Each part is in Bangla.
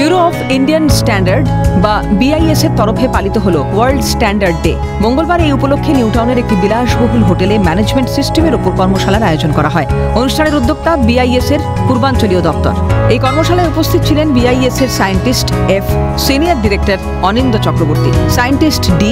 ব্যুরো অফ ইন্ডিয়ান স্ট্যান্ডার্ড বা BIS এর তরফে পালিত হলো ওয়ার্ল্ড স্ট্যান্ডার্ড ডে। মঙ্গলবার এই উপলক্ষে নিউ টাউনের একটি বিলাসবহুল হোটেলে ম্যানেজমেন্ট সিস্টেমের উপর কর্মশালার আয়োজন করা হয়। অনুষ্ঠানের উদ্যোক্তা BIS এর পূর্বাঞ্চলীয় দপ্তর। এই কর্মশালায় উপস্থিত ছিলেন BIS এর scientist F, senior director Anindya Chakraborty, scientist D,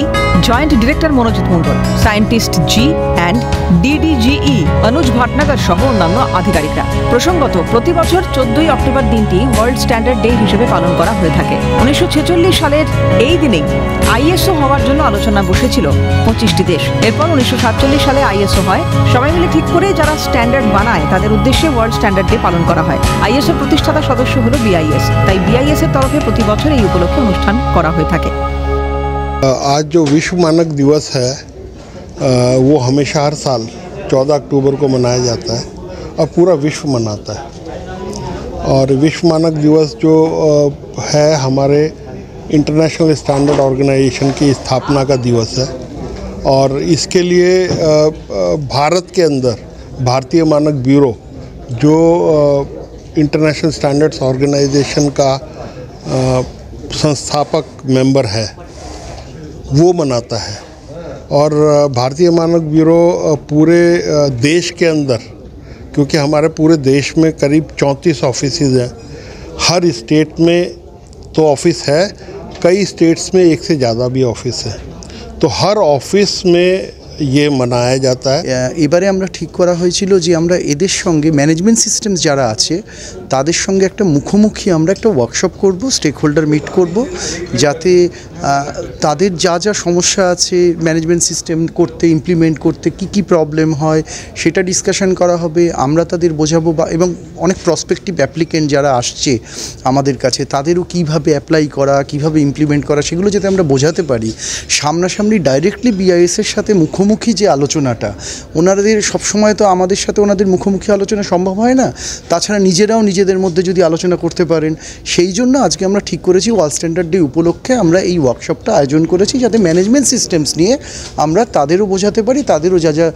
joint director Monojit Mondal, scientist G and DDGE Anuj Bhatnagar সহ অন্যান্য আধিকারিকরা। প্রসঙ্গত, প্রতি বছর 14ই অক্টোবর দিনটি ওয়ার্ল্ড স্ট্যান্ডার্ড ডে হিসেবে পালন করা হয়ে থাকে। 1946 সালের এই দিনেই ISO হওয়ার জন্য আলোচনা বসেছিল 25টি দেশ। এরপর 1947 সালে ISO হয়। সবাই মিলে ঠিক করে যারা স্ট্যান্ডার্ড বানায় তাদের উদ্দেশ্যে ওয়ার্ল্ড স্ট্যান্ডার্ড ডে পালন করা হয়। ISO প্রতিষ্ঠাতা সদস্য হলো BIS, তাই BIS এর তরফে প্রতি বছর এই উপলক্ষে অনুষ্ঠান করা হয়ে থাকে। आज जो विश्व मानक दिवस है वो हमेशा हर साल 14 अक्टूबर को मनाया जाता है और पूरा विश्व मनाता है। और विश्व मानक दिवस जो है हमारे इंटरनेशनल स्टैंडर्ड ऑर्गेनाइजेशन की स्थापना का दिवस है और इसके लिए भारत के अंदर भारतीय मानक ब्यूरो जो इंटरनेशनल स्टैंडर्ड्स ऑर्गेनाइजेशन का संस्थापक मेंबर है वो मनाता है। और भारतीय मानक ब्यूरो पूरे देश के अंदर, क्योंकि हमारे पूरे देश में करीब 34 ऑफिसेज हैं, हर स्टेट में तो ऑफिस है, कई स्टेट्स में एक से ज़्यादा भी ऑफिस है, तो हर ऑफिस में ये मनाया जाता है। এবারে আমরা ঠিক করা হয়েছিল যে আমরা এদের সঙ্গে ম্যানেজমেন্ট সিস্টেম যারা আছে তাদের সঙ্গে একটা মুখোমুখি আমরা একটা ওয়ার্কশপ করব, স্টেক হোল্ডার মিট করব, যাতে তাদের যা যা সমস্যা আছে ম্যানেজমেন্ট সিস্টেম করতে, ইমপ্লিমেন্ট করতে কি কি প্রবলেম হয় সেটা ডিসকাশন করা হবে। আমরা তাদের বোঝাবো এবং অনেক প্রসপেক্টিভ অ্যাপ্লিকেন্ট যারা আসছে আমাদের কাছে তাদেরও কীভাবে অ্যাপ্লাই করা, কীভাবে ইমপ্লিমেন্ট করা সেগুলো যাতে আমরা বোঝাতে পারি। সামনাসামনি ডাইরেক্টলি BIS-এর সাথে মুখোমুখি যে আলোচনাটা, ওনাদের সবসময় তো আমাদের সাথে ওনাদের মুখোমুখি আলোচনা সম্ভব হয় না, তাছাড়া নিজেরাও নিজেদের মধ্যে যদি আলোচনা করতে পারেন, সেই জন্য আজকে আমরা ঠিক করেছি ওয়ার্ল্ড স্ট্যান্ডার্ড ডে উপলক্ষে আমরা এই ওয়ার্কশপটা আয়োজন করেছি, যাতে ম্যানেজমেন্ট সিস্টেমস নিয়ে আমরা তাদেরও বোঝাতে পারি, তাদেরও যা যা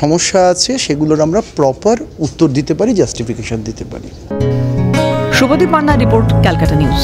সমস্যা আছে সেগুলোর আমরা প্রপার উত্তর দিতে পারি, জাস্টিফিকেশন দিতে পারি। Shubhadeep Manna report, Calcutta news.